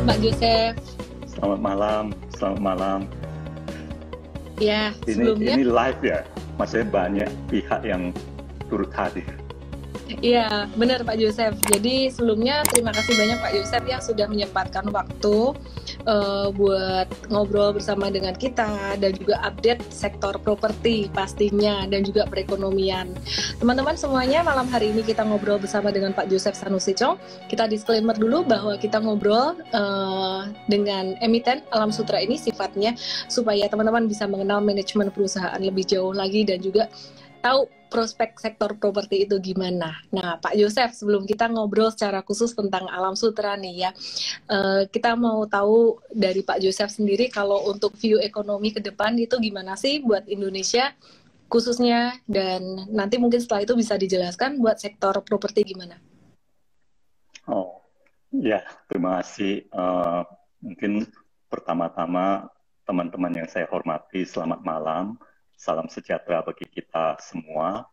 malam Pak Joseph. Selamat malam, selamat malam. Ya, sebelumnya Ini live ya, maksudnya banyak pihak yang turut hadir. iya, benar Pak Joseph. Jadi sebelumnya terima kasih banyak Pak Joseph yang sudah menyempatkan waktu buat ngobrol bersama dengan kita dan juga update sektor properti pastinya dan juga perekonomian. Teman-teman semuanya, malam hari ini kita ngobrol bersama dengan Pak Joseph Sanusi Chong. Kita disclaimer dulu bahwa kita ngobrol dengan emiten Alam Sutera ini sifatnya supaya teman-teman bisa mengenal manajemen perusahaan lebih jauh lagi dan juga tahu prospek sektor properti itu gimana. Nah, Pak Joseph, sebelum kita ngobrol secara khusus tentang Alam Sutera nih ya, kita mau tahu dari Pak Joseph sendiri kalau untuk view ekonomi ke depan itu gimana sih buat Indonesia khususnya, dan nanti mungkin setelah itu bisa dijelaskan buat sektor properti gimana. Oh, ya, terima kasih. Mungkin pertama-tama teman-teman yang saya hormati, selamat malam. Salam sejahtera bagi kita semua.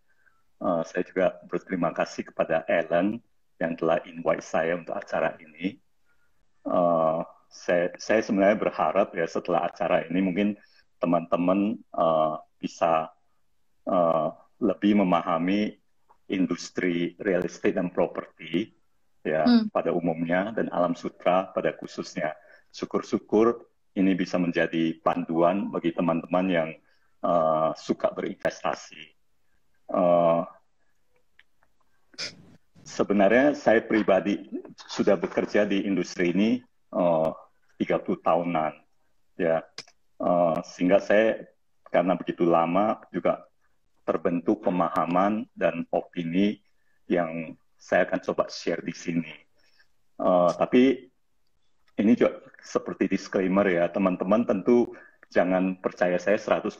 Saya juga berterima kasih kepada Ellen yang telah invite saya untuk acara ini. Saya sebenarnya berharap ya setelah acara ini mungkin teman-teman bisa lebih memahami industri real estate dan properti ya pada umumnya dan Alam Sutera pada khususnya. Syukur-syukur ini bisa menjadi panduan bagi teman-teman yang suka berinvestasi. Sebenarnya saya pribadi sudah bekerja di industri ini 30 tahunan, ya, sehingga saya karena begitu lama juga terbentuk pemahaman dan opini yang saya akan coba share di sini. Tapi ini juga seperti disclaimer ya, teman-teman tentu jangan percaya saya 100%,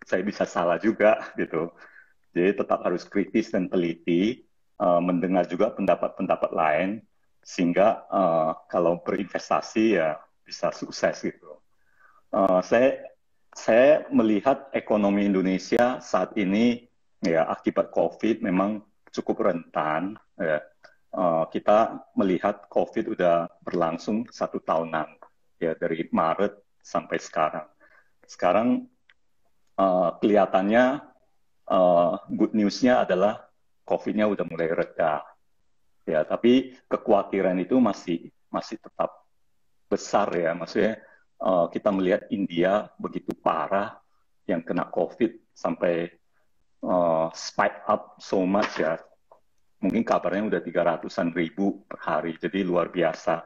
saya bisa salah juga gitu. Jadi tetap harus kritis dan teliti, mendengar juga pendapat-pendapat lain, sehingga kalau berinvestasi ya bisa sukses gitu. Saya melihat ekonomi Indonesia saat ini ya akibat COVID memang cukup rentan. Ya. Kita melihat COVID udah berlangsung 1 tahunan ya dari Maret sampai sekarang. Sekarang kelihatannya good news-nya adalah COVID-nya udah mulai reda. Ya, tapi kekhawatiran itu masih tetap besar ya, maksudnya kita melihat India begitu parah yang kena COVID sampai spike up so much ya. Mungkin kabarnya udah 300-an ribu per hari, jadi luar biasa.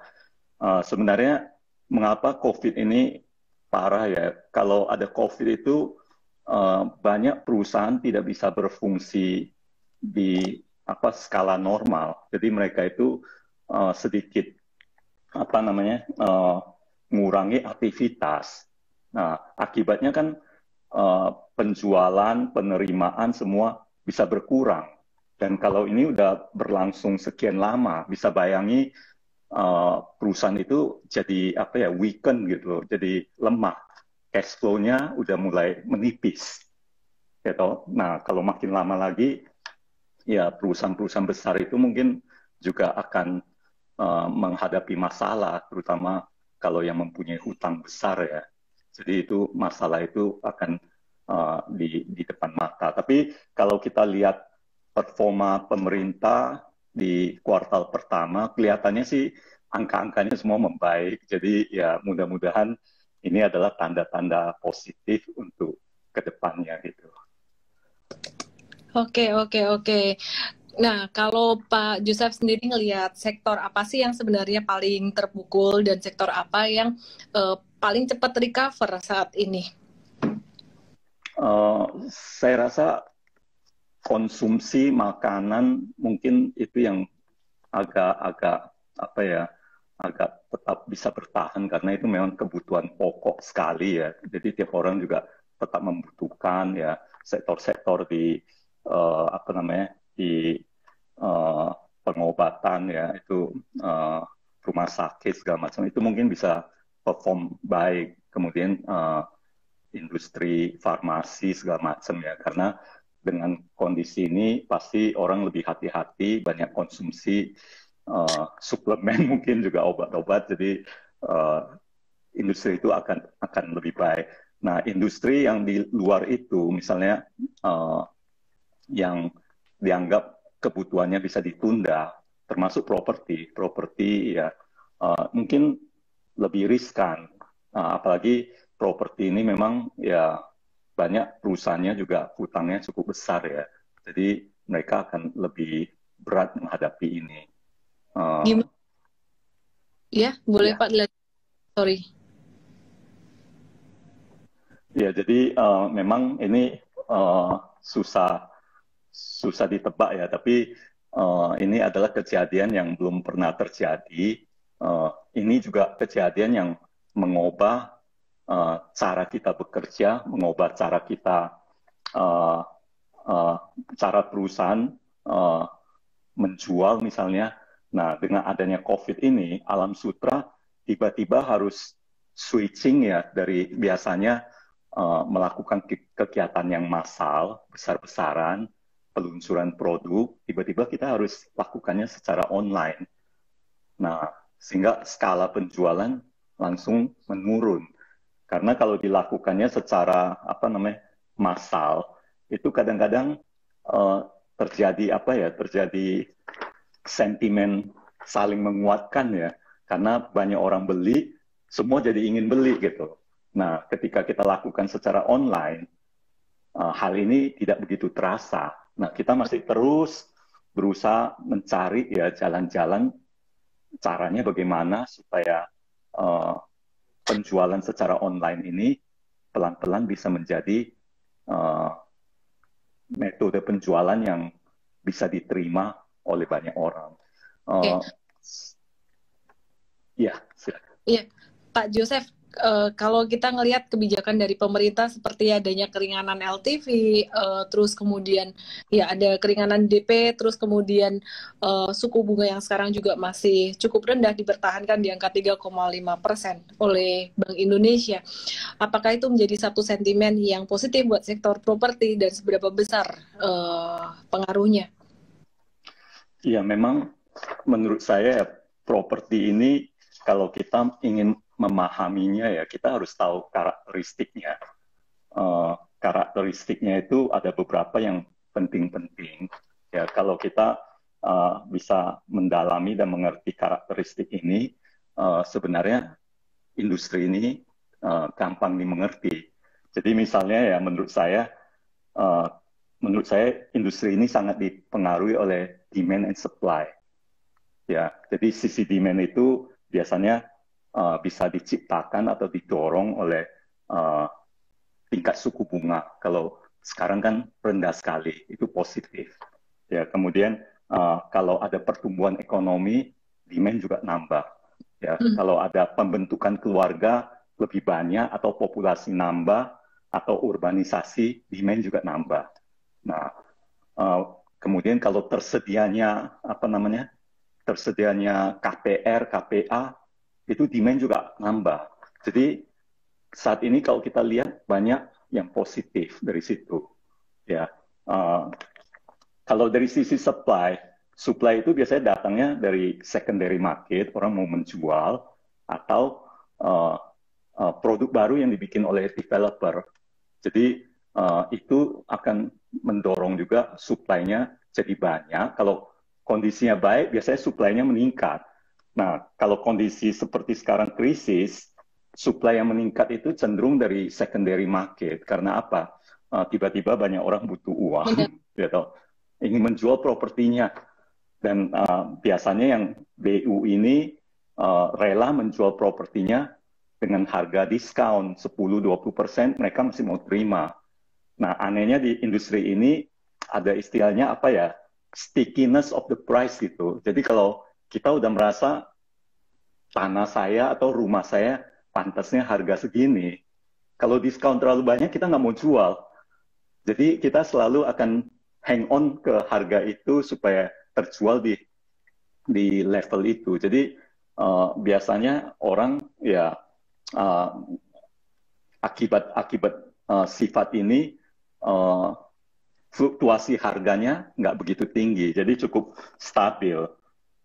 Sebenarnya mengapa COVID ini parah ya? Kalau ada COVID itu banyak perusahaan tidak bisa berfungsi di skala normal. Jadi mereka itu sedikit mengurangi aktivitas. Nah, akibatnya kan penjualan, penerimaan semua bisa berkurang. Dan kalau ini udah berlangsung sekian lama, bisa bayangi perusahaan itu jadi weaken gitu, jadi lemah. Cash flow-nya udah mulai menipis. Gitu. Nah, kalau makin lama lagi, ya perusahaan-perusahaan besar itu mungkin juga akan menghadapi masalah, terutama kalau yang mempunyai hutang besar ya. Jadi itu masalah itu akan di depan mata. Tapi kalau kita lihat performa pemerintah di kuartal pertama, kelihatannya sih angka-angkanya semua membaik. Jadi ya mudah-mudahan ini adalah tanda-tanda positif untuk kedepannya gitu. Oke. Nah, kalau Pak Joseph sendiri ngelihat sektor apa sih yang sebenarnya paling terpukul dan sektor apa yang paling cepat recover saat ini? Saya rasa konsumsi makanan mungkin itu yang agak tetap bisa bertahan karena itu memang kebutuhan pokok sekali ya. Jadi tiap orang juga tetap membutuhkan ya sektor-sektor di di pengobatan ya itu rumah sakit segala macam itu mungkin bisa perform baik. Kemudian industri farmasi segala macam ya karena dengan kondisi ini pasti orang lebih hati-hati, banyak konsumsi suplemen mungkin juga obat-obat. Jadi industri itu akan lebih baik. Nah, industri yang di luar itu, misalnya yang dianggap kebutuhannya bisa ditunda, termasuk properti ya mungkin lebih riskan, apalagi properti ini memang ya banyak perusahaannya juga hutangnya cukup besar ya, jadi mereka akan lebih berat menghadapi ini. Gimana? Ya, boleh Ya, Pak, sorry. ya jadi memang ini susah susah ditebak ya, tapi ini adalah kejadian yang belum pernah terjadi. Ini juga kejadian yang mengubah cara kita bekerja, mengubah cara kita, uh, uh, cara perusahaan uh, menjual misalnya. Nah, dengan adanya COVID ini, Alam Sutra tiba-tiba harus switching ya dari biasanya melakukan kegiatan yang massal, besar-besaran, peluncuran produk, tiba-tiba kita harus lakukannya secara online. Nah, sehingga skala penjualan langsung menurun. Karena kalau dilakukannya secara apa namanya massal, itu kadang-kadang terjadi apa ya? Terjadi sentimen saling menguatkan ya. Karena banyak orang beli, semua jadi ingin beli gitu. Nah, ketika kita lakukan secara online, hal ini tidak begitu terasa. Nah, kita masih terus berusaha mencari ya jalan-jalan caranya bagaimana supaya penjualan secara online ini pelan-pelan bisa menjadi metode penjualan yang bisa diterima oleh banyak orang. Oke. Ya, silakan. Iya, Pak Joseph, kalau kita ngelihat kebijakan dari pemerintah seperti adanya keringanan LTV, terus kemudian ya ada keringanan DP, terus kemudian suku bunga yang sekarang juga masih cukup rendah dipertahankan di angka 3,5% oleh Bank Indonesia. Apakah itu menjadi satu sentimen yang positif buat sektor properti dan seberapa besar pengaruhnya? Iya, memang menurut saya properti ini kalau kita ingin memahaminya ya kita harus tahu karakteristiknya. Karakteristiknya itu ada beberapa yang penting-penting. Ya, kalau kita bisa mendalami dan mengerti karakteristik ini, sebenarnya industri ini gampang dimengerti. Jadi misalnya ya menurut saya industri ini sangat dipengaruhi oleh demand and supply. Ya, jadi sisi demand itu biasanya bisa diciptakan atau didorong oleh tingkat suku bunga. Kalau sekarang kan rendah sekali, itu positif. Ya, kemudian kalau ada pertumbuhan ekonomi, demand juga nambah. Ya, kalau ada pembentukan keluarga lebih banyak atau populasi nambah atau urbanisasi, demand juga nambah. Nah, kemudian kalau tersedianya KPR, KPA, itu demand juga nambah. Jadi saat ini kalau kita lihat banyak yang positif dari situ. Ya, kalau dari sisi supply itu biasanya datangnya dari secondary market, orang mau menjual atau produk baru yang dibikin oleh developer. Jadi itu akan mendorong juga supply-nya jadi banyak. Kalau kondisinya baik, biasanya supply-nya meningkat. Nah, kalau kondisi seperti sekarang krisis, supply yang meningkat itu cenderung dari secondary market. Karena apa? Tiba-tiba banyak orang butuh uang, gitu. Ingin menjual propertinya. Dan biasanya yang BU ini rela menjual propertinya dengan harga diskon 10-20%, mereka masih mau terima. Nah, anehnya di industri ini ada istilahnya apa ya? Stickiness of the price gitu. Jadi kalau kita udah merasa tanah saya atau rumah saya pantasnya harga segini, kalau diskon terlalu banyak kita nggak mau jual. Jadi kita selalu akan hang on ke harga itu supaya terjual di level itu. Jadi biasanya orang ya akibat sifat ini fluktuasi harganya nggak begitu tinggi, jadi cukup stabil.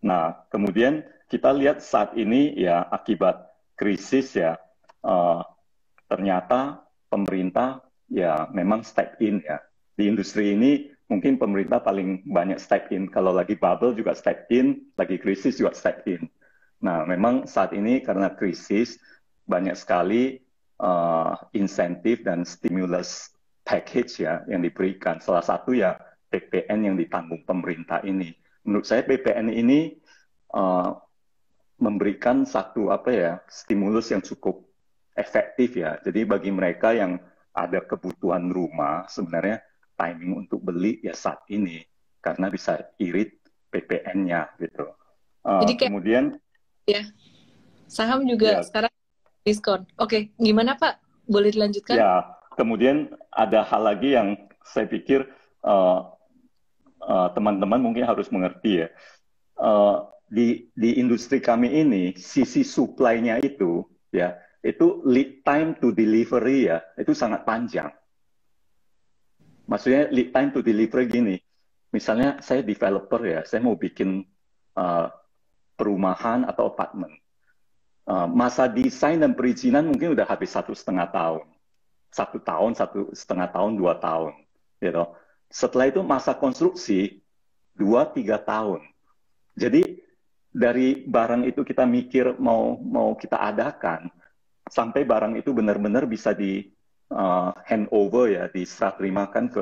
Nah, kemudian kita lihat saat ini ya akibat krisis ya, eh, ternyata pemerintah ya memang step in ya. Di industri ini mungkin pemerintah paling banyak step in. Kalau lagi bubble juga step in, lagi krisis juga step in. Nah, memang saat ini karena krisis banyak sekali insentif dan stimulus package ya yang diberikan. Salah satu ya PPN yang ditanggung pemerintah ini. Menurut saya PPN ini uh, memberikan satu apa ya stimulus yang cukup efektif ya. Jadi bagi mereka yang ada kebutuhan rumah sebenarnya timing untuk beli ya saat ini karena bisa irit PPN-nya gitu. Jadi kayak Kemudian ya, saham juga ya sekarang diskon. Oke, gimana Pak? Boleh dilanjutkan? ya kemudian ada hal lagi yang saya pikir teman-teman mungkin harus mengerti ya. Di industri kami ini sisi supply-nya itu ya itu lead time to delivery ya itu sangat panjang. Maksudnya lead time to delivery gini, misalnya saya developer ya, saya mau bikin uh, perumahan atau apartemen. Masa desain dan perizinan mungkin udah habis 1,5 tahun, 1 tahun, 1,5 tahun, 2 tahun, gitu. Setelah itu masa konstruksi 2-3 tahun. Jadi dari barang itu kita mikir mau kita adakan sampai barang itu benar-benar bisa di hand over ya diserah terimakan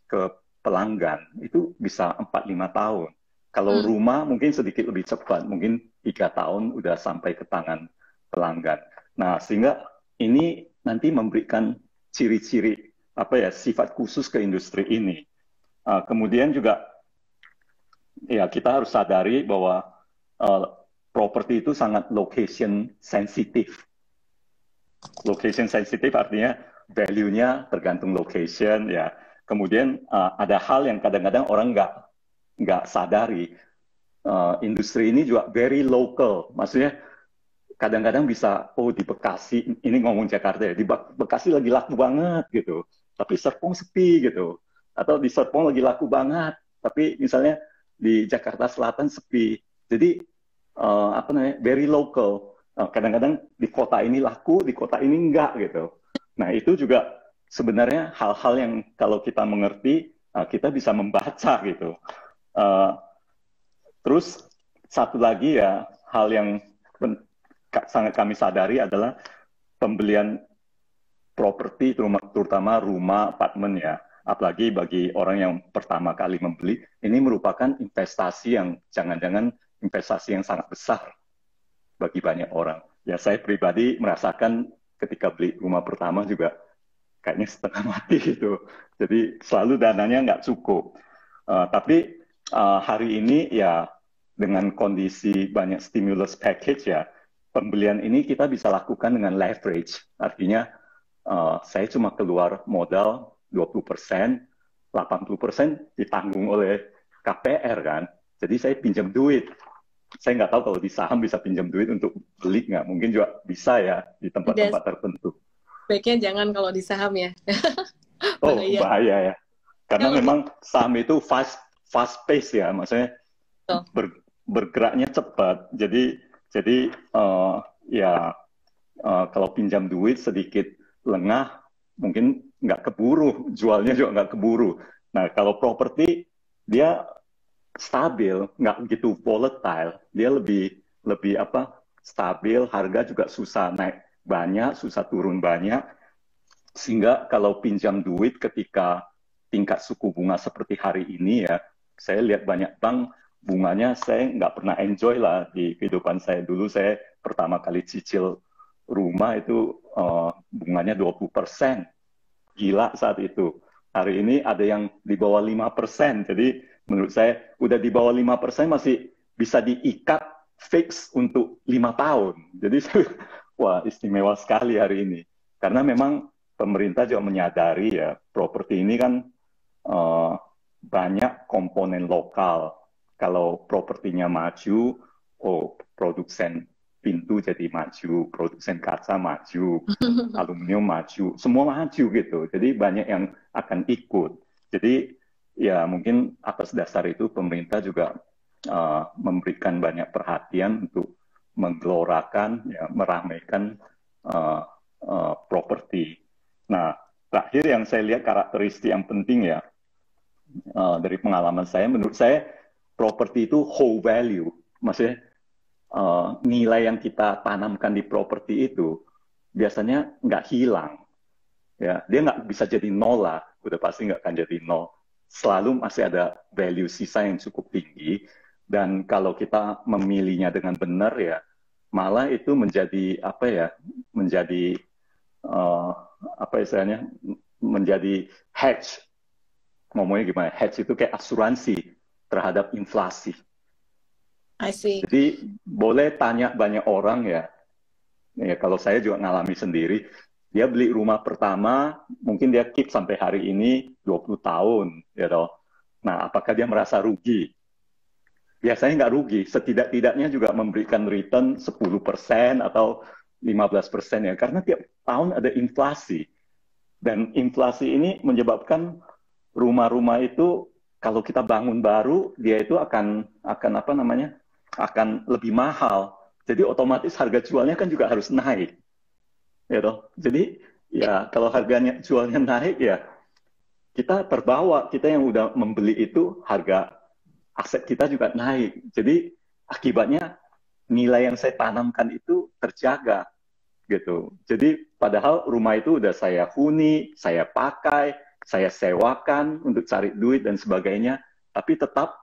ke pelanggan itu bisa 4-5 tahun. Kalau rumah mungkin sedikit lebih cepat, mungkin 3 tahun udah sampai ke tangan pelanggan. Nah, sehingga ini nanti memberikan ciri-ciri apa ya sifat khusus ke industri ini. Kemudian juga ya kita harus sadari bahwa properti itu sangat location sensitif. Location sensitif artinya value-nya tergantung location ya. Kemudian ada hal yang kadang-kadang orang nggak sadari. Industri ini juga very local. Maksudnya kadang-kadang bisa di Bekasi, ini ngomong Jakarta ya, di Bekasi lagi laku banget gitu. Tapi Serpong sepi gitu. Atau di Serpong lagi laku banget, tapi misalnya di Jakarta Selatan sepi. Jadi apa namanya very local. Kadang-kadang di kota ini laku, di kota ini enggak gitu. Nah itu juga sebenarnya hal-hal yang kalau kita mengerti kita bisa membaca gitu. Terus satu lagi ya hal yang sangat kami sadari adalah pembelian properti terutama rumah, apartemen ya. Apalagi bagi orang yang pertama kali membeli, ini merupakan investasi yang jangan-jangan investasi yang sangat besar bagi banyak orang. Ya saya pribadi merasakan ketika beli rumah pertama juga kayaknya setengah mati gitu. Jadi selalu dananya nggak cukup. Tapi hari ini ya dengan kondisi banyak stimulus package ya, pembelian ini kita bisa lakukan dengan leverage. Artinya saya cuma keluar modal 20%, 80% ditanggung oleh KPR kan. Jadi saya pinjam duit. Saya nggak tahu kalau di saham bisa pinjam duit untuk beli nggak. Mungkin juga bisa ya di tempat-tempat tertentu. Baiknya jangan kalau di saham ya. Oh, Bahaya. bahaya ya. Karena Kalau memang saham itu fast pace ya, maksudnya bergeraknya cepat. Jadi ya kalau pinjam duit sedikit lengah, mungkin nggak keburu, jualnya juga nggak keburu. Nah, kalau properti dia stabil, nggak gitu volatile, dia lebih apa stabil, harga juga susah naik banyak, susah turun banyak, sehingga kalau pinjam duit ketika tingkat suku bunga seperti hari ini ya, saya lihat banyak bank bunganya saya nggak pernah enjoy lah di kehidupan saya dulu. Saya pertama kali cicil rumah itu bunganya 20%. Gila saat itu. Hari ini ada yang di bawah 5%. Jadi menurut saya udah di bawah 5% masih bisa diikat fix untuk 5 tahun. Jadi wah istimewa sekali hari ini. Karena memang pemerintah juga menyadari ya properti ini kan banyak komponen lokal. Kalau propertinya maju, produsen pintu jadi maju, produsen kaca maju, aluminium maju, semua maju gitu. Jadi banyak yang akan ikut. Jadi ya mungkin atas dasar itu pemerintah juga memberikan banyak perhatian untuk menggelorakan, ya, meramaikan properti. Nah, terakhir yang saya lihat karakteristik yang penting ya dari pengalaman saya, menurut saya properti itu whole value, maksudnya nilai yang kita tanamkan di properti itu biasanya nggak hilang, ya dia nggak bisa jadi nol lah, udah pasti nggak akan jadi nol, selalu masih ada value sisa yang cukup tinggi, dan kalau kita memilihnya dengan benar ya malah itu menjadi apa ya, menjadi apa istilahnya, menjadi hedge. Ngomongnya gimana? Hedge itu kayak asuransi terhadap inflasi. I see. Jadi boleh tanya banyak orang ya. Ya kalau saya juga ngalami sendiri, dia beli rumah pertama, mungkin dia keep sampai hari ini 20 tahun, ya toh. Nah, apakah dia merasa rugi? Biasanya nggak rugi, setidak-tidaknya juga memberikan return 10% atau 15% ya, karena tiap tahun ada inflasi. Dan inflasi ini menyebabkan rumah-rumah itu kalau kita bangun baru, dia itu akan apa namanya, akan lebih mahal. Jadi otomatis harga jualnya kan juga harus naik, ya toh. Jadi ya kalau harganya jualnya naik ya kita terbawa, kita yang udah membeli itu harga aset kita juga naik. Jadi akibatnya nilai yang saya tanamkan itu terjaga gitu. Jadi padahal rumah itu udah saya huni, saya pakai, saya sewakan untuk cari duit dan sebagainya, tapi tetap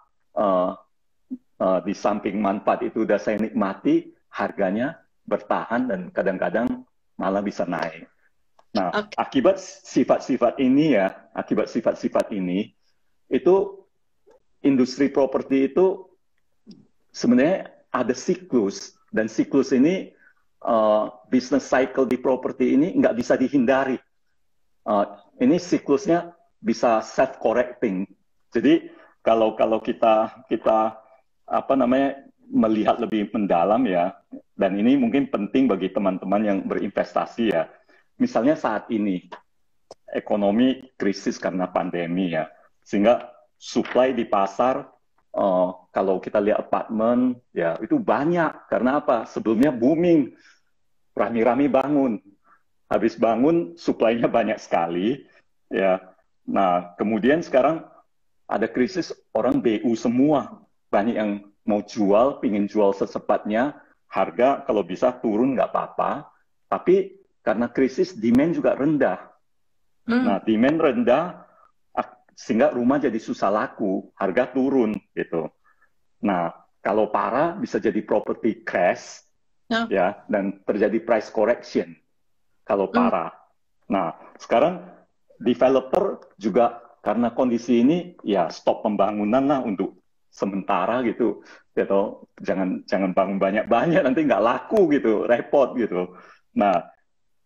di samping manfaat itu udah saya nikmati, harganya bertahan dan kadang-kadang malah bisa naik. Nah, akibat sifat-sifat ini ya, akibat sifat-sifat ini, itu industri properti itu sebenarnya ada siklus, dan siklus ini business cycle di properti ini nggak bisa dihindari. Ini siklusnya bisa self-correcting. Jadi kalau kita apa namanya melihat lebih mendalam ya, dan ini mungkin penting bagi teman-teman yang berinvestasi ya. Misalnya saat ini ekonomi krisis karena pandemi ya, sehingga supply di pasar, kalau kita lihat apartemen, ya itu banyak. Karena apa? Sebelumnya booming, rame-rame bangun. Habis bangun, supply-nya banyak sekali. Ya, nah kemudian sekarang ada krisis, orang BU semua. Banyak yang mau jual, pingin jual secepatnya, harga kalau bisa turun nggak apa-apa. Tapi karena krisis, demand juga rendah. Nah, demand rendah, sehingga rumah jadi susah laku, harga turun gitu. Nah, kalau parah bisa jadi property crash, ya, dan terjadi price correction kalau parah. Nah, sekarang developer juga karena kondisi ini ya stop pembangunan lah untuk sementara gitu, gitu. Jangan bangun banyak-banyak, nanti nggak laku gitu, repot gitu. Nah,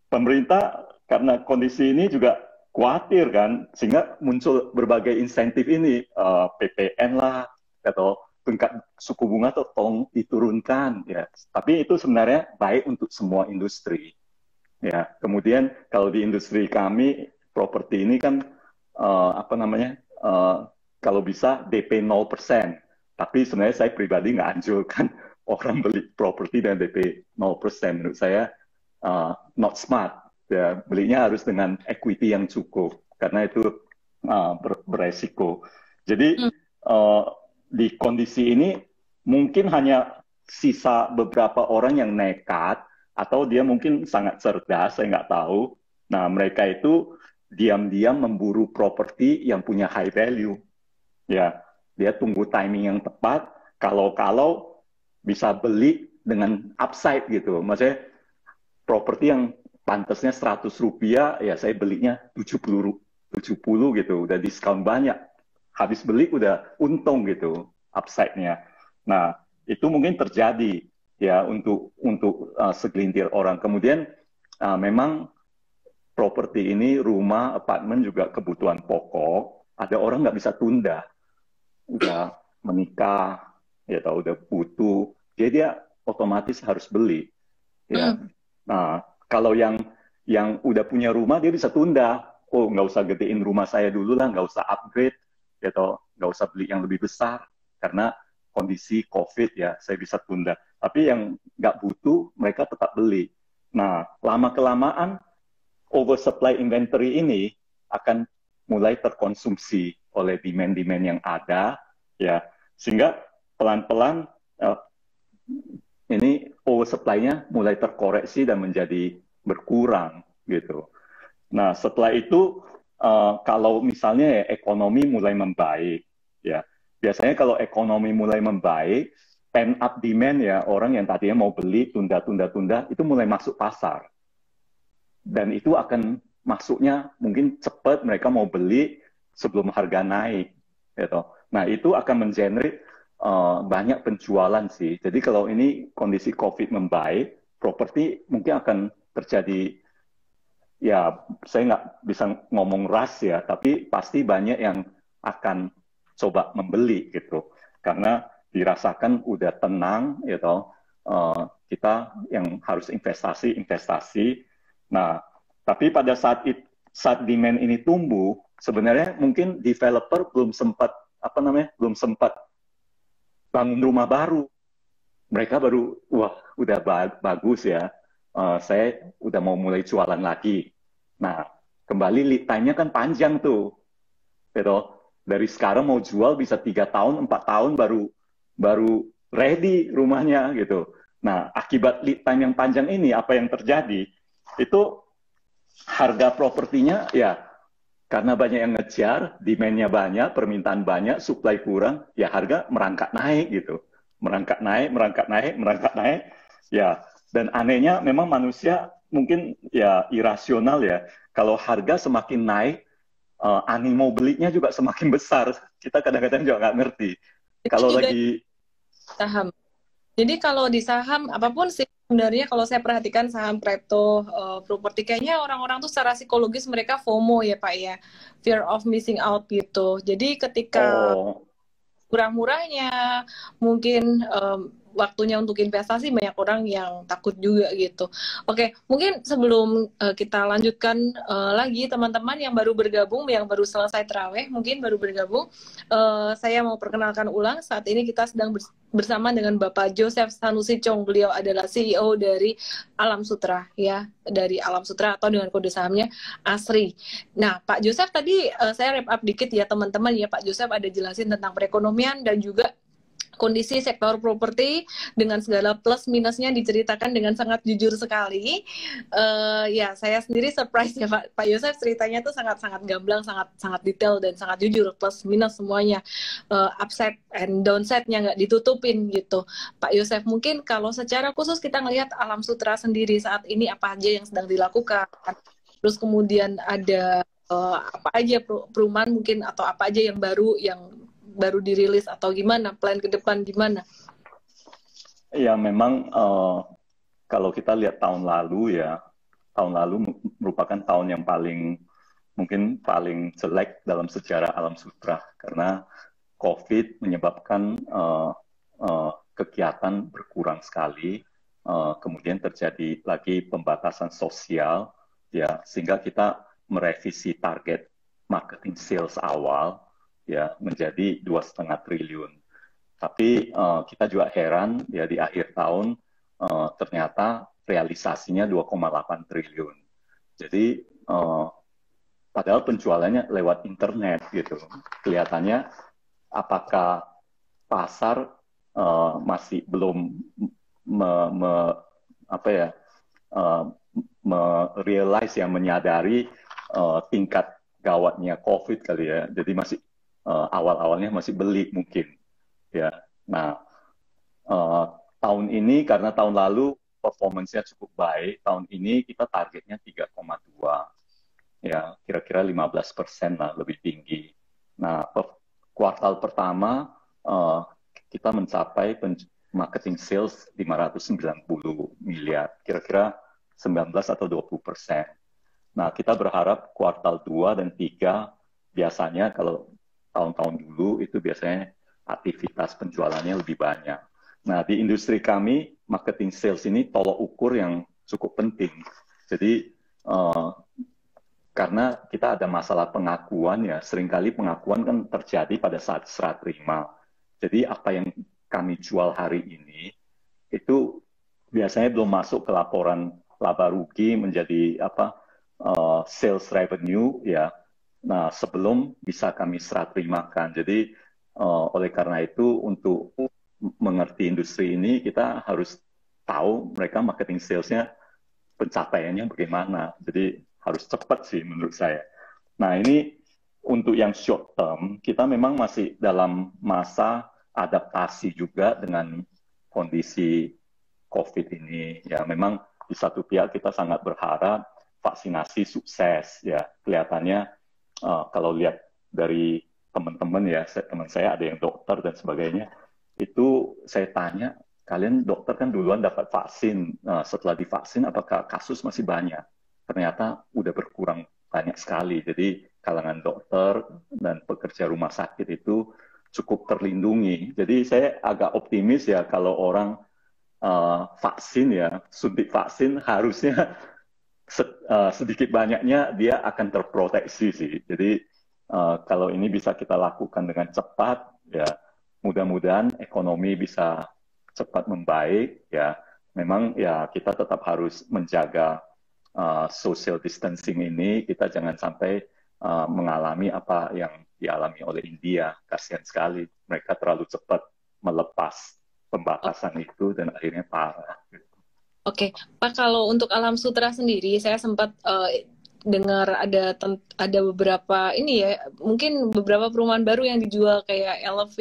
pemerintah karena kondisi ini juga khawatir kan, sehingga muncul berbagai insentif ini, PPN lah, atau tingkat suku bunga tuh tolong diturunkan ya. Tapi itu sebenarnya baik untuk semua industri. Ya, kemudian kalau di industri kami properti ini kan apa namanya, kalau bisa DP 0%. Tapi sebenarnya saya pribadi nggak anjurkan orang beli properti dan DP 0%. Menurut saya not smart. Ya, belinya harus dengan equity yang cukup, karena itu beresiko. Jadi di kondisi ini mungkin hanya sisa beberapa orang yang nekat, atau dia mungkin sangat cerdas, saya nggak tahu. Nah, mereka itu diam-diam memburu properti yang punya high value. Ya, dia tunggu timing yang tepat, kalau bisa beli dengan upside gitu. Maksudnya properti yang pantasnya 100 rupiah, ya saya belinya 70 gitu, udah diskon banyak. Habis beli udah untung gitu, upside-nya. Nah, itu mungkin terjadi ya untuk segelintir orang. Kemudian memang properti ini, rumah, apartemen juga kebutuhan pokok. Ada orang nggak bisa tunda, udah menikah, ya tahu udah butuh, jadi dia otomatis harus beli. Ya, nah kalau yang udah punya rumah dia bisa tunda. Oh, nggak usah gedein rumah saya dulu lah, nggak usah upgrade, ya toh, nggak usah beli yang lebih besar, karena kondisi COVID ya, saya bisa tunda. Tapi yang nggak butuh, mereka tetap beli. Nah, lama-kelamaan oversupply inventory ini akan mulai terkonsumsi oleh demand-demand yang ada, ya, sehingga pelan-pelan ini oversupply-nya mulai terkoreksi dan menjadi berkurang gitu. Nah, setelah itu kalau misalnya ya, ekonomi mulai membaik, ya biasanya kalau ekonomi mulai membaik, pent up demand ya orang yang tadinya mau beli tunda itu mulai masuk pasar dan itu akan masuknya mungkin cepat mereka mau beli sebelum harga naik, gitu. Nah itu akan mengenerate banyak penjualan sih. Jadi kalau ini kondisi COVID membaik, properti mungkin akan terjadi, ya saya nggak bisa ngomong rush ya, tapi pasti banyak yang akan coba membeli gitu. Karena dirasakan udah tenang gitu, kita yang harus investasi. Nah, tapi pada saat demand ini tumbuh, sebenarnya mungkin developer belum sempat bangun rumah baru. Mereka baru, wah udah bagus ya, saya udah mau mulai jualan lagi. Nah, kembali lead time-nya kan panjang tuh, gitu. Dari sekarang mau jual bisa 3 tahun, 4 tahun baru ready rumahnya gitu. Nah, akibat lead time yang panjang ini, apa yang terjadi? Itu harga propertinya ya karena banyak yang ngejar, demand-nya banyak, permintaan banyak, supply kurang, ya harga merangkak naik gitu. Merangkak naik. Ya, dan anehnya memang manusia mungkin ya irasional ya. Kalau harga semakin naik, animo belinya juga semakin besar. Kita kadang-kadang juga nggak ngerti. Itu Kalau juga lagi saham. Jadi kalau di saham apapun sih sebenarnya kalau saya perhatikan saham kripto, properti kayaknya orang-orang tuh secara psikologis mereka FOMO ya Pak ya, fear of missing out gitu. Jadi ketika oh kurang murahnya, mungkin waktunya untuk investasi banyak orang yang takut juga gitu. Oke, mungkin sebelum kita lanjutkan lagi teman-teman yang baru bergabung, yang baru selesai terawih, mungkin baru bergabung, saya mau perkenalkan ulang, saat ini kita sedang bersama dengan Bapak Joseph Sanusi Chong. Beliau adalah CEO dari Alam Sutra ya, dari Alam Sutra atau dengan kode sahamnya ASRI. Nah, Pak Joseph tadi saya wrap up dikit ya teman-teman ya. Pak Joseph ada jelasin tentang perekonomian dan juga kondisi sektor properti dengan segala plus minusnya diceritakan dengan sangat jujur sekali. Ya, saya sendiri surprise ya Pak Yosef, ceritanya tuh sangat-sangat gamblang, sangat detail dan sangat jujur, plus minus semuanya, upside and downside-nya nggak ditutupin gitu. Pak Yosef, mungkin kalau secara khusus kita ngelihat Alam Sutra sendiri saat ini apa aja yang sedang dilakukan, terus kemudian ada apa aja perumahan mungkin atau apa aja yang baru dirilis atau gimana, plan ke depan gimana? ya memang kalau kita lihat tahun lalu merupakan tahun yang mungkin paling jelek dalam sejarah Alam Sutra karena COVID menyebabkan kegiatan berkurang sekali, kemudian terjadi lagi pembatasan sosial, ya sehingga kita merevisi target marketing sales awal ya menjadi 2,5 triliun. Tapi kita juga heran ya di akhir tahun ternyata realisasinya 2,8 triliun. Jadi padahal penjualannya lewat internet gitu. Kelihatannya apakah pasar masih belum menyadari tingkat gawatnya COVID kali ya. Jadi masih awal-awalnya masih beli mungkin ya. Nah tahun ini karena tahun lalu performance-nya cukup baik, tahun ini kita targetnya 3,2 ya, kira-kira 15% lah lebih tinggi. Nah kuartal pertama kita mencapai marketing sales 590 miliar, kira-kira 19 atau 20%. Nah, kita berharap kuartal 2 dan 3 biasanya kalau tahun-tahun dulu itu biasanya aktivitas penjualannya lebih banyak. Nah, di industri kami, marketing sales ini tolok ukur yang cukup penting. Jadi, karena kita ada masalah pengakuan ya, seringkali pengakuan kan terjadi pada saat serah terima. Jadi, apa yang kami jual hari ini itu biasanya belum masuk ke laporan laba rugi menjadi sales revenue ya. Nah, sebelum bisa kami serah terimakan. Jadi oleh karena itu untuk mengerti industri ini kita harus tahu mereka marketing salesnya pencapaiannya bagaimana. Jadi harus cepat sih menurut saya. Nah, ini untuk yang short term, kita memang masih dalam masa adaptasi juga dengan kondisi COVID ini. Ya, memang di satu pihak kita sangat berharap vaksinasi sukses. Ya, kelihatannya kalau lihat dari teman-teman ya, teman saya ada yang dokter dan sebagainya, itu saya tanya, kalian dokter kan duluan dapat vaksin, setelah divaksin apakah kasus masih banyak? Ternyata udah berkurang banyak sekali. Jadi kalangan dokter dan pekerja rumah sakit itu cukup terlindungi. Jadi saya agak optimis ya kalau orang vaksin ya, suntik vaksin harusnya sedikit banyaknya dia akan terproteksi sih. Jadi kalau ini bisa kita lakukan dengan cepat, ya mudah-mudahan ekonomi bisa cepat membaik. Ya, memang ya kita tetap harus menjaga social distancing ini. Kita jangan sampai mengalami apa yang dialami oleh India. Kasihan sekali, mereka terlalu cepat melepas pembatasan itu dan akhirnya parah. Oke, Pak, kalau untuk Alam Sutra sendiri, saya sempat dengar ada beberapa ini ya, mungkin beberapa perumahan baru yang dijual kayak LV,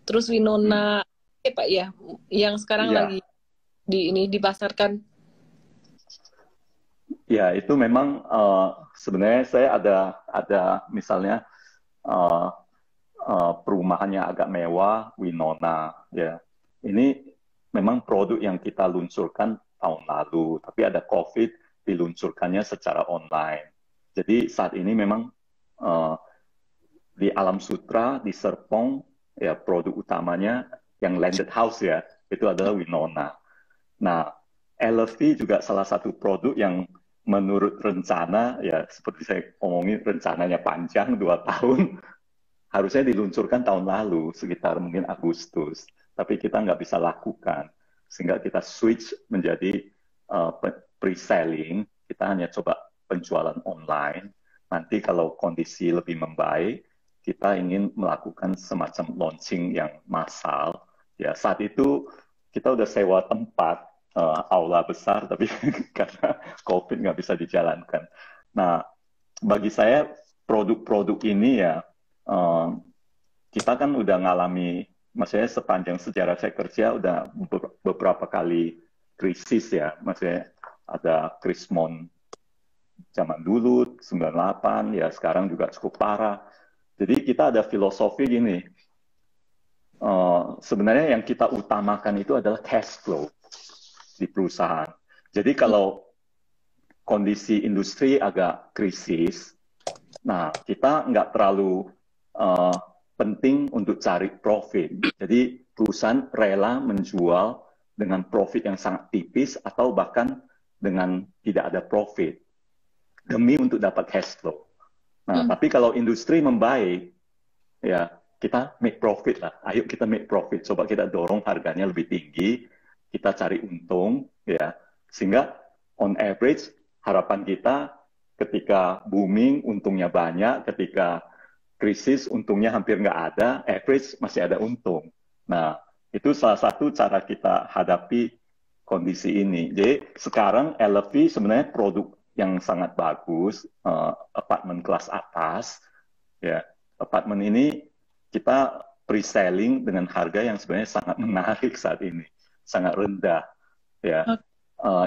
terus Winona, Pak ya, yang sekarang Iya. lagi dipasarkan. Ya, itu memang sebenarnya saya ada misalnya perumahannya agak mewah, Winona. Ya, ini memang produk yang kita luncurkan tahun lalu, tapi ada COVID diluncurkannya secara online. Jadi saat ini memang di Alam Sutra, di Serpong, ya produk utamanya yang landed house ya, itu adalah Winona. Nah, LV juga salah satu produk yang menurut rencana, ya seperti saya omongin rencananya panjang 2 tahun, harusnya diluncurkan tahun lalu, sekitar mungkin Agustus. Tapi kita nggak bisa lakukan, sehingga kita switch menjadi pre-selling, kita hanya coba penjualan online. Nanti kalau kondisi lebih membaik, kita ingin melakukan semacam launching yang massal. Ya, saat itu kita udah sewa tempat, aula besar, tapi karena COVID nggak bisa dijalankan. Nah, bagi saya produk-produk ini ya, kita kan udah ngalami, maksudnya sepanjang sejarah saya kerja udah beberapa kali krisis ya, maksudnya ada Krismon zaman dulu, 98, ya sekarang juga cukup parah. Jadi kita ada filosofi gini, sebenarnya yang kita utamakan itu adalah cash flow di perusahaan. Jadi kalau kondisi industri agak krisis, nah kita nggak terlalu penting untuk cari profit. Jadi perusahaan rela menjual dengan profit yang sangat tipis atau bahkan dengan tidak ada profit demi untuk dapat cash flow. Nah, tapi kalau industri membaik, ya kita make profit lah. Ayo kita make profit. Coba kita dorong harganya lebih tinggi, kita cari untung, ya sehingga on average harapan kita ketika booming untungnya banyak, ketika krisis untungnya hampir nggak ada, average masih ada untung. Nah, itu salah satu cara kita hadapi kondisi ini. Jadi sekarang LV sebenarnya produk yang sangat bagus, apartemen kelas atas. Ya, apartemen ini kita pre-selling dengan harga yang sebenarnya sangat menarik saat ini, sangat rendah. Ya,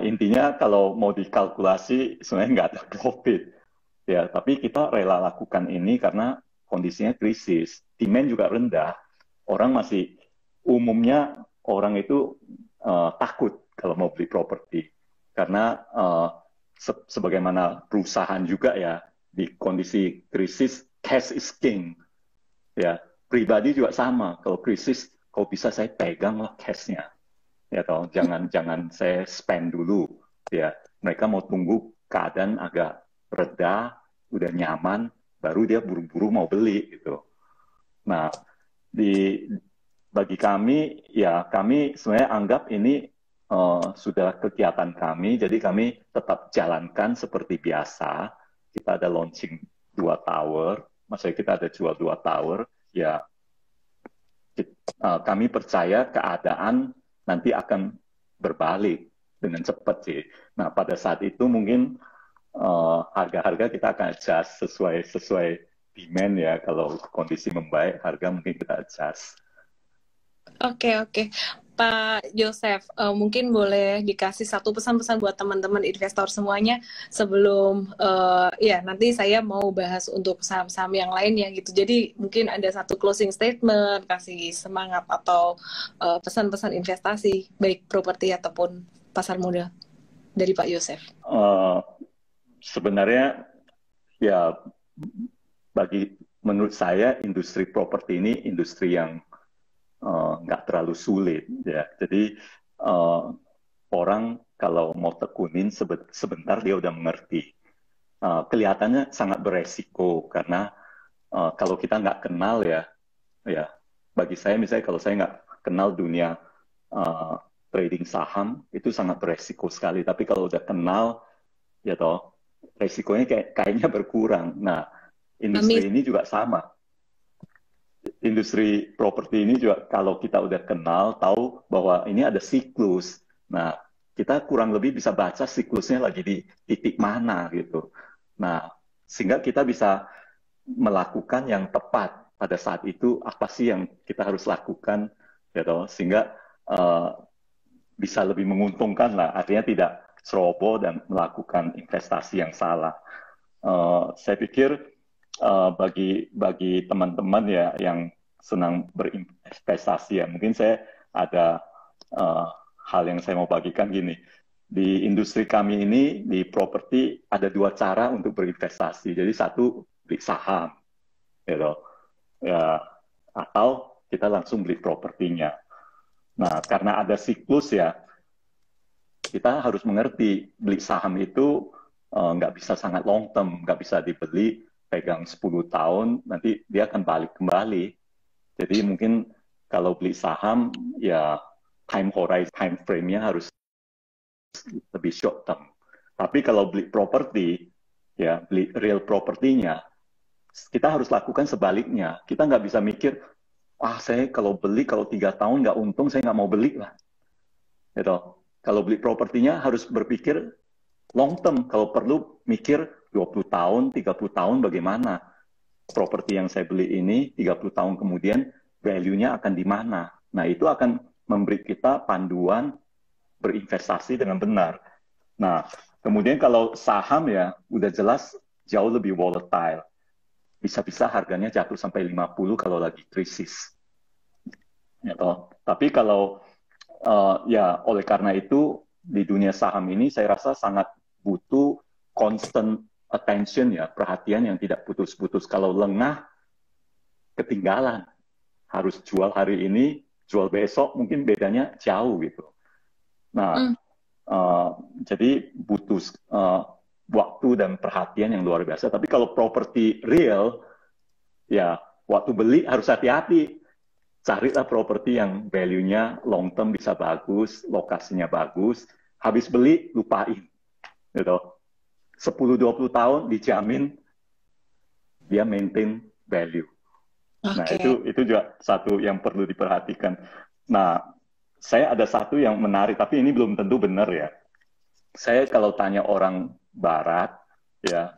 intinya kalau mau dikalkulasi sebenarnya nggak ada profit. Ya, tapi kita rela lakukan ini karena kondisinya krisis, demand juga rendah. Orang masih umumnya orang itu takut kalau mau beli properti karena sebagaimana perusahaan juga ya di kondisi krisis cash is king ya, pribadi juga sama, kalau krisis kalau bisa saya pegang lah cashnya ya toh, jangan saya spend dulu ya, mereka mau tunggu keadaan agak reda udah nyaman baru dia buru-buru mau beli gitu. Nah, bagi kami, ya kami sebenarnya anggap ini sudah kegiatan kami, jadi kami tetap jalankan seperti biasa. Kita ada launching 2 tower, maksudnya kita ada jual 2 tower, ya kami percaya keadaan nanti akan berbalik dengan cepat sih. Nah, pada saat itu mungkin harga-harga kita akan adjust sesuai demand ya. Kalau kondisi membaik, harga mungkin kita adjust. Oke, oke. Pak Joseph, mungkin boleh dikasih satu pesan-pesan buat teman-teman investor semuanya sebelum ya nanti saya mau bahas untuk saham-saham yang lainnya gitu. Jadi mungkin ada satu closing statement, kasih semangat atau pesan-pesan investasi baik properti ataupun pasar modal dari Pak Joseph. Sebenarnya ya menurut saya industri properti ini industri yang nggak terlalu sulit ya. Jadi orang kalau mau tekunin sebentar dia udah mengerti. Kelihatannya sangat beresiko karena kalau kita nggak kenal ya bagi saya misalnya kalau saya nggak kenal dunia trading saham itu sangat beresiko sekali. Tapi kalau udah kenal ya toh resikonya kayaknya berkurang. Nah industri ini juga sama. Industri properti ini juga kalau kita udah kenal, tahu bahwa ini ada siklus. Nah, kita kurang lebih bisa baca siklusnya lagi di titik mana gitu. Nah, sehingga kita bisa melakukan yang tepat pada saat itu, apa sih yang kita harus lakukan, gitu. Sehingga bisa lebih menguntungkan lah. Artinya tidak ceroboh dan melakukan investasi yang salah. Saya pikir bagi teman-teman ya yang senang berinvestasi ya mungkin saya ada hal yang saya mau bagikan gini. Di industri kami ini di properti ada 2 cara untuk berinvestasi. Jadi satu beli saham gitu ya, atau kita langsung beli propertinya. Nah karena ada siklus ya kita harus mengerti beli saham itu nggak bisa sangat long term, nggak bisa dibeli pegang 10 tahun, nanti dia akan balik kembali. Jadi mungkin kalau beli saham, ya time horizon, time frame-nya harus lebih short term. Tapi kalau beli properti, ya beli real propertinya, kita harus lakukan sebaliknya. Kita nggak bisa mikir, saya kalau beli, kalau 3 tahun nggak untung, saya nggak mau beli lah. Gitu. Kalau beli propertinya harus berpikir long term, kalau perlu mikir 20 tahun, 30 tahun bagaimana properti yang saya beli ini 30 tahun kemudian value-nya akan di mana. Nah, itu akan memberi kita panduan berinvestasi dengan benar. Nah, kemudian kalau saham ya udah jelas jauh lebih volatile. Bisa-bisa harganya jatuh sampai 50 kalau lagi krisis. Ya, toh. Tapi kalau ya oleh karena itu di dunia saham ini saya rasa sangat butuh constant attention ya, perhatian yang tidak putus-putus. Kalau lengah, ketinggalan. Harus jual hari ini, jual besok, mungkin bedanya jauh gitu. Nah, jadi butuh waktu dan perhatian yang luar biasa. Tapi kalau properti real, ya waktu beli harus hati-hati. Carilah properti yang value-nya long term bisa bagus, lokasinya bagus. Habis beli, lupain. Gitu. 10-20 tahun dijamin dia maintain value. Nah, itu juga satu yang perlu diperhatikan. Nah, saya ada satu yang menarik, tapi ini belum tentu benar ya. Saya kalau tanya orang barat, ya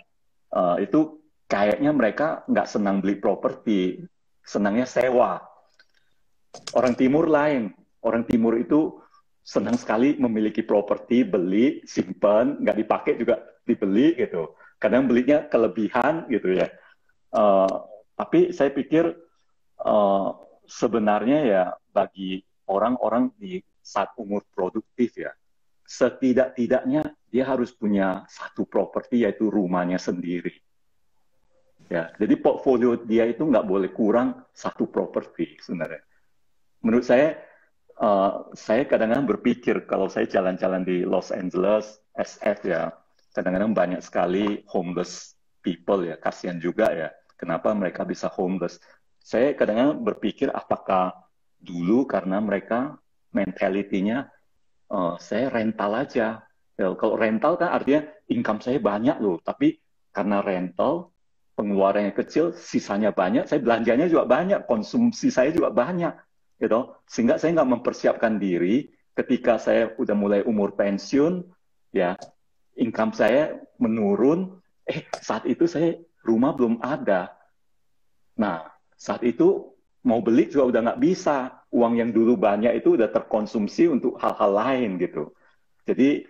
itu kayaknya mereka nggak senang beli properti, senangnya sewa. Orang timur lain. Orang timur itu senang sekali memiliki properti, beli, simpan, nggak dipakai juga dibeli gitu. Kadang belinya kelebihan gitu ya. Tapi saya pikir sebenarnya ya bagi orang-orang di saat umur produktif ya, setidak-tidaknya dia harus punya satu properti yaitu rumahnya sendiri. Ya, jadi portfolio dia itu nggak boleh kurang satu properti sebenarnya. Menurut saya kadang-kadang berpikir kalau saya jalan-jalan di Los Angeles, SF ya, kadang-kadang banyak sekali homeless people ya, kasihan juga ya, kenapa mereka bisa homeless. Saya kadang-kadang berpikir apakah Dulu karena mereka mentalitinya saya rental aja. Ya, kalau rental kan artinya income saya banyak loh, tapi karena rental pengeluarannya kecil, sisanya banyak, saya belanjanya juga banyak, konsumsi saya juga banyak, gitu. Sehingga saya nggak mempersiapkan diri ketika saya udah mulai umur pensiun, ya income saya menurun. Saat itu saya rumah belum ada. Nah, saat itu mau beli juga udah nggak bisa. Uang yang dulu banyak itu udah terkonsumsi untuk hal-hal lain gitu. Jadi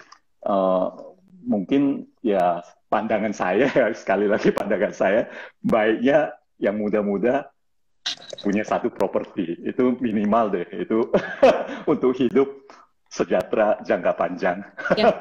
mungkin ya pandangan saya, sekali lagi pandangan saya, baiknya yang muda-muda punya satu properti. Itu minimal deh. Itu untuk hidup sejahtera jangka panjang. Ya.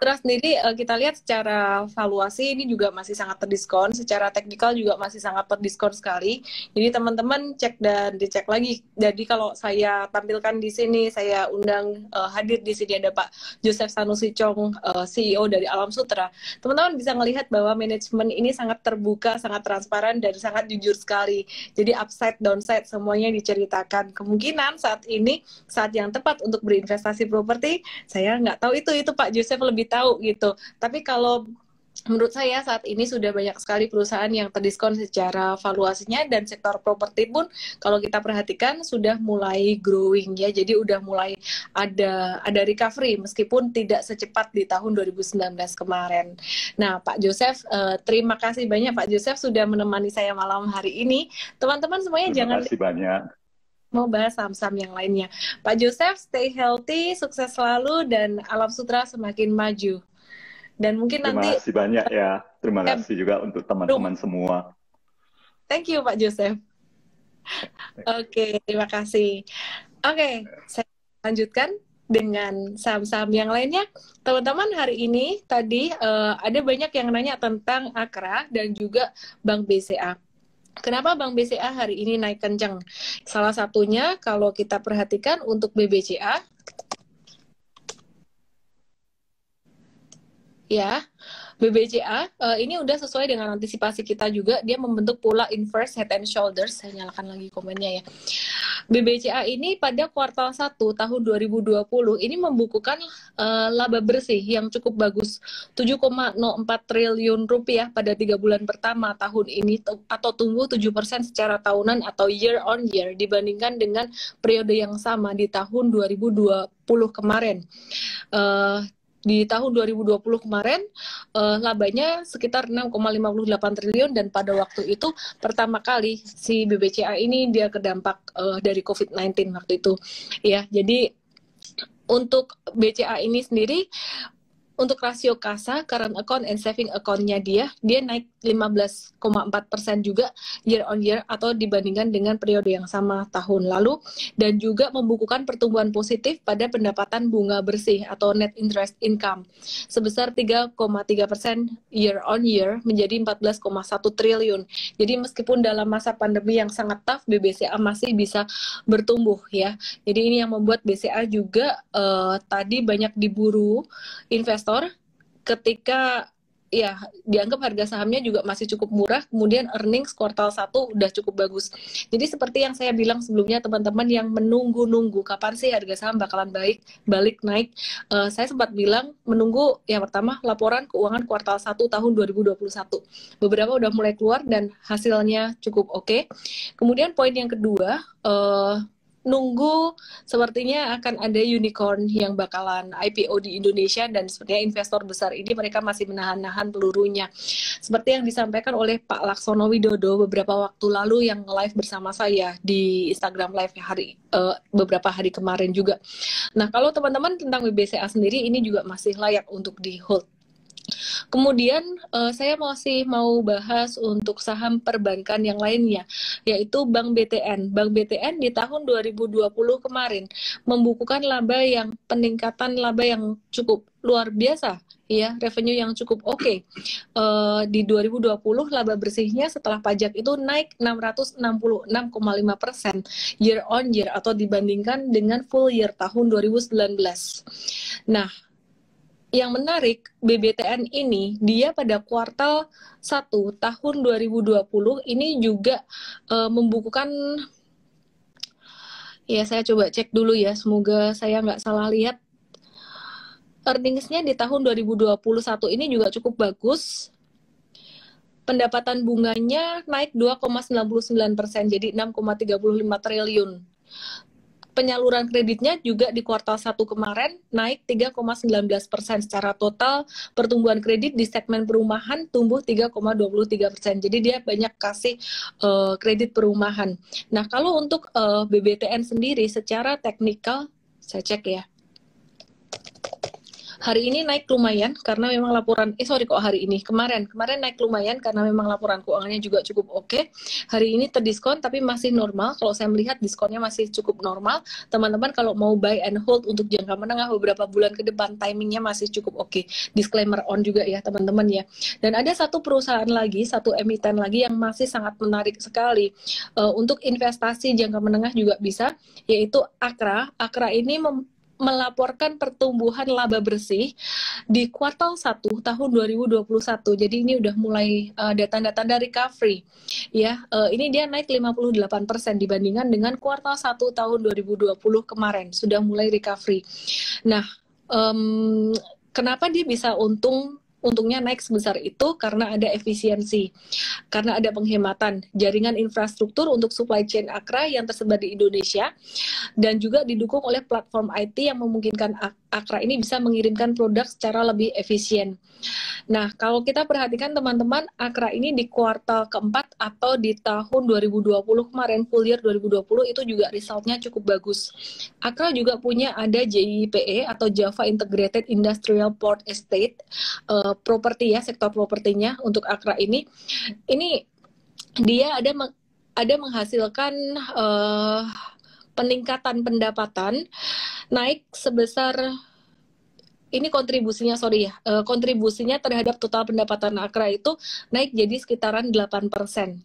Terus sendiri kita lihat secara valuasi ini juga masih sangat terdiskon, secara teknikal juga masih sangat terdiskon sekali. Jadi teman-teman cek dan dicek lagi. Jadi kalau saya tampilkan di sini, saya undang hadir di sini ada Pak Joseph Sanusi Chong, CEO dari Alam Sutra. Teman-teman bisa melihat bahwa manajemen ini sangat terbuka, sangat transparan, dan sangat jujur sekali. Jadi upside, downside semuanya diceritakan. Kemungkinan saat ini saat yang tepat untuk berinvestasi properti, saya nggak tahu itu Pak Joseph lebih tahu gitu. Tapi kalau menurut saya saat ini sudah banyak sekali perusahaan yang terdiskon secara valuasinya, dan sektor properti pun kalau kita perhatikan sudah mulai growing ya. Jadi udah mulai ada recovery meskipun tidak secepat di tahun 2019 kemarin. Nah, Pak Joseph, terima kasih banyak Pak Joseph sudah menemani saya malam hari ini. Teman-teman semuanya Terima jangan kasih banyak. mau bahas saham-saham yang lainnya. Pak Joseph, stay healthy, sukses selalu, dan Alam Sutra semakin maju. Dan mungkin Terima nanti kasih banyak ya. Terima kasih juga untuk teman-teman semua. Thank you Pak Joseph. Oke, terima kasih. Oke, saya lanjutkan dengan saham-saham yang lainnya. Teman-teman, hari ini tadi ada banyak yang nanya tentang Akra dan juga Bank BCA. Kenapa Bank BCA hari ini naik kencang? Salah satunya kalau kita perhatikan untuk BBCA, ya, BBCA ini udah sesuai dengan antisipasi kita juga, dia membentuk pola inverse head and shoulders. Saya nyalakan lagi komennya ya. BBCA ini pada kuartal 1 tahun 2020 ini membukukan laba bersih yang cukup bagus, 7,04 triliun rupiah pada 3 bulan pertama tahun ini, atau tumbuh 7% secara tahunan atau year on year dibandingkan dengan periode yang sama di tahun 2020 kemarin. Di tahun 2020 kemarin labanya sekitar 6,58 triliun, dan pada waktu itu pertama kali si BBCA ini dia kedampak dari COVID-19 waktu itu ya. Jadi untuk BCA ini sendiri, untuk rasio kasa, current account and saving account-nya dia naik 15,4% juga year on year atau dibandingkan dengan periode yang sama tahun lalu, dan juga membukukan pertumbuhan positif pada pendapatan bunga bersih atau net interest income sebesar 3,3% year on year menjadi 14,1 triliun. Jadi meskipun dalam masa pandemi yang sangat tough, BBCA masih bisa bertumbuh ya. Jadi ini yang membuat BCA juga tadi banyak diburu investor ketika ya dianggap harga sahamnya juga masih cukup murah, kemudian earnings kuartal 1 udah cukup bagus. Jadi seperti yang saya bilang sebelumnya, teman-teman yang menunggu-nunggu kapan sih harga saham bakalan balik naik, saya sempat bilang menunggu yang pertama laporan keuangan kuartal 1 tahun 2021. Beberapa udah mulai keluar dan hasilnya cukup oke. Kemudian poin yang kedua, nunggu sepertinya akan ada unicorn yang bakalan IPO di Indonesia, dan sepertinya investor besar ini mereka masih menahan-nahan pelurunya. Seperti yang disampaikan oleh Pak Laksono Widodo beberapa waktu lalu yang live bersama saya di Instagram Live beberapa hari kemarin juga. Nah, kalau teman-teman tentang BBCA sendiri ini juga masih layak untuk di hold. Kemudian saya masih mau bahas untuk saham perbankan yang lainnya, yaitu Bank BTN. Bank BTN di tahun 2020 kemarin membukukan peningkatan laba yang cukup luar biasa, ya, revenue yang cukup oke. Di 2020 laba bersihnya setelah pajak itu naik 666,5% year on year atau dibandingkan dengan full year tahun 2019. Nah, yang menarik, BBTN ini dia pada kuartal 1 tahun 2020 ini juga membukukan Ya, saya coba cek dulu ya. Semoga saya nggak salah lihat. Earnings-nya di tahun 2021 ini juga cukup bagus. Pendapatan bunganya naik 2,99%, jadi 6,35 triliun. Penyaluran kreditnya juga di kuartal 1 kemarin naik 3,19%. Secara total, pertumbuhan kredit di segmen perumahan tumbuh 3,23%. Jadi dia banyak kasih kredit perumahan. Nah, kalau untuk BBTN sendiri secara teknikal, saya cek ya. Hari ini naik lumayan karena memang laporan, kemarin naik lumayan karena memang laporan keuangannya juga cukup oke. Hari ini terdiskon tapi masih normal. Kalau saya melihat diskonnya masih cukup normal. Teman-teman kalau mau buy and hold untuk jangka menengah beberapa bulan ke depan, timingnya masih cukup oke. Disclaimer on juga ya teman-teman ya. Dan ada satu perusahaan lagi, satu emiten lagi yang masih sangat menarik sekali untuk investasi jangka menengah juga bisa, yaitu Akra. Akra ini melaporkan pertumbuhan laba bersih di kuartal 1 tahun 2021. Jadi ini udah mulai data-data dari recovery. Ya, ini dia naik 58% dibandingkan dengan kuartal 1 tahun 2020 kemarin. Sudah mulai recovery. Nah, kenapa dia bisa untungnya naik sebesar itu? Karena ada efisiensi, karena ada penghematan jaringan infrastruktur untuk supply chain Akra yang tersebar di Indonesia, dan juga didukung oleh platform IT yang memungkinkan Akra ini bisa mengirimkan produk secara lebih efisien. Nah, kalau kita perhatikan teman-teman, Akra ini di kuartal keempat atau di tahun 2020 kemarin, full year 2020 itu juga resultnya cukup bagus. Akra juga punya ada JIPE atau Java Integrated Industrial Port Estate, properti ya, sektor propertinya untuk Akra ini dia ada menghasilkan peningkatan pendapatan naik sebesar, ini kontribusinya kontribusinya terhadap total pendapatan Akra itu naik jadi sekitaran 8%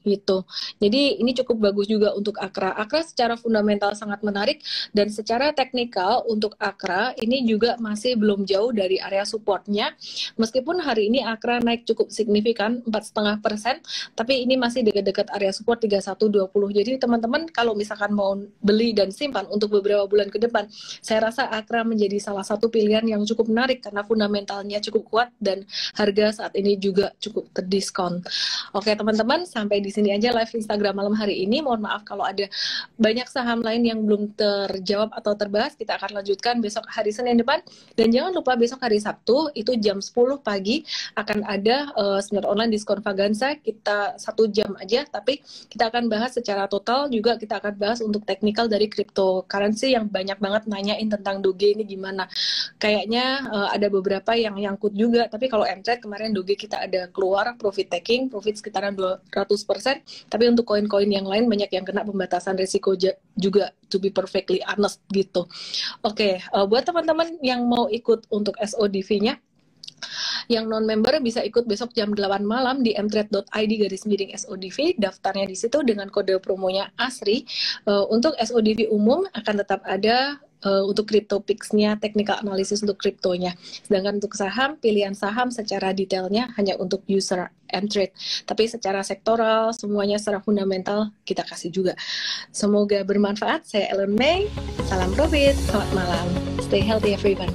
gitu. Jadi ini cukup bagus juga untuk Akra. Akra secara fundamental sangat menarik, dan secara teknikal untuk Akra ini juga masih belum jauh dari area supportnya. Meskipun hari ini Akra naik cukup signifikan 4,5%, tapi ini masih dekat-dekat area support 3120. Jadi teman-teman kalau misalkan mau beli dan simpan untuk beberapa bulan ke depan, saya rasa Akra menjadi salah satu pilihan yang cukup menarik karena fundamentalnya cukup kuat dan harga saat ini juga cukup terdiskon. Oke teman-teman, sampai di sini aja live Instagram malam hari ini. Mohon maaf kalau ada banyak saham lain yang belum terjawab atau terbahas. Kita akan lanjutkan besok hari Senin depan. Dan jangan lupa besok hari Sabtu itu jam 10 pagi akan ada seminar online diskon Vaganza. Kita 1 jam aja, tapi kita akan bahas secara total, juga kita akan bahas untuk teknikal dari cryptocurrency yang banyak banget nanyain tentang Doge ini gimana. Kayaknya ada beberapa yang nyangkut juga, tapi kalau M-Trade kemarin Doge kita ada keluar profit taking, profit sekitaran 200%, tapi untuk koin-koin yang lain banyak yang kena pembatasan risiko juga, to be perfectly honest gitu. Oke, buat teman-teman yang mau ikut untuk SODV-nya, yang non-member bisa ikut besok jam 8 malam di mtrade.id/SODV. Daftarnya di situ dengan kode promonya ASRI. Untuk SODV umum akan tetap ada untuk CryptoPix-nya, technical analysis untuk kriptonya. Sedangkan untuk saham, pilihan saham secara detailnya hanya untuk user M-Trade. Tapi secara sektoral, semuanya secara fundamental kita kasih juga. Semoga bermanfaat. Saya Ellen May. Salam profit. Selamat malam. Stay healthy everyone.